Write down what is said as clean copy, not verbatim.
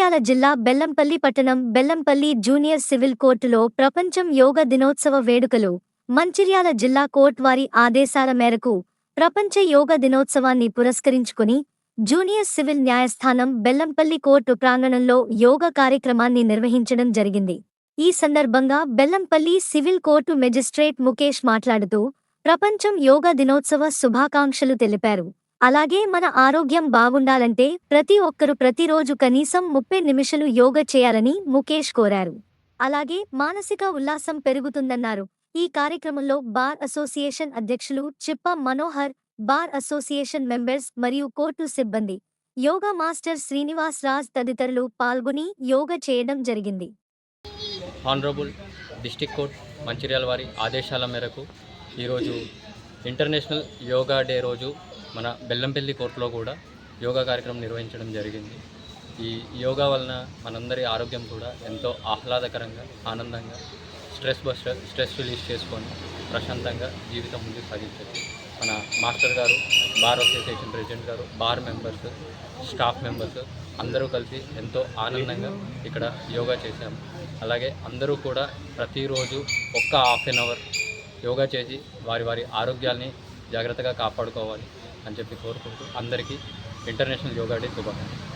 మంచిర్యాల జిల్లా బెల్లంపల్లి పట్టణం Bellampalli junior civil కోర్టులో ప్రపంచం యోగా దినోత్సవ వేడుకలు. మంచిర్యాల జిల్లా కోర్టు వారి ఆదేశాల మేరకు ప్రపంచ యోగా దినోత్సవాన్ని పురస్కరించుకుని జూనియర్ సివిల్ న్యాయస్థానం బెల్లంపల్లి కోర్టు ప్రాంగణంలో యోగా కార్యక్రమాన్ని నిర్వహించడం జరిగింది. ఈ సందర్భంగా Bellampalli civil court magistrate Mukesh మాట్లాడుతూ ప్రపంచం యోగా దినోత్సవ శుభాకాంక్షలు తెలిపారు. అలాగే మన ఆరోగ్యం బాగుండాలంటే ప్రతి ఒక్కరూ ప్రతిరోజు కనీసం 30 నిమిషాలు యోగా చేయాలని ముఖేష్ కోరారు. అలాగే మానసిక ఉల్లాసం పెరుగుతుందన్నారు. ఈ కార్యక్రమంలో బార్ అసోసియేషన్ అధ్యక్షులు చిప్ప మనోహర్, బార్ అసోసియేషన్ మెంబర్స్ మరియు కోర్టు సిబ్బంది, యోగా మాస్టర్ శ్రీనివాస్ రాజ్ తదితరులు పాల్గొని యోగా చేయడం జరిగింది. ఆనరబుల్ డిస్ట్రిక్ట్ కోర్ట్ మంచిర్యాల వారి ఆదేశాల మేరకు ఈరోజు ఇంటర్నేషనల్ యోగా డే రోజు మన బెల్లంపల్లి కోర్టులో కూడా యోగా కార్యక్రమం నిర్వహించడం జరిగింది. ఈ యోగా వలన మనందరి ఆరోగ్యం కూడా ఎంతో ఆహ్లాదకరంగా, ఆనందంగా, స్ట్రెస్ రిలీజ్ చేసుకొని ప్రశాంతంగా జీవితం ముందుకు సాగించవచ్చు. మన మాస్టర్ గారు, బార్ అసోసియేషన్ ప్రెసిడెంట్ గారు, బార్ మెంబర్స్, స్టాఫ్ మెంబర్స్ అందరూ కలిసి ఎంతో ఆనందంగా ఇక్కడ యోగా చేశాము. అలాగే అందరూ కూడా ప్రతిరోజు ఒక్క హాఫ్ అన్ అవర్ యోగా చేసి వారి ఆరోగ్యాన్ని జాగ్రత్తగా కాపాడుకోవాలి అని చెప్పి కోరుకుంటూ అందరికీ ఇంటర్నేషనల్ యోగా డే శుభాకాంక్షలు.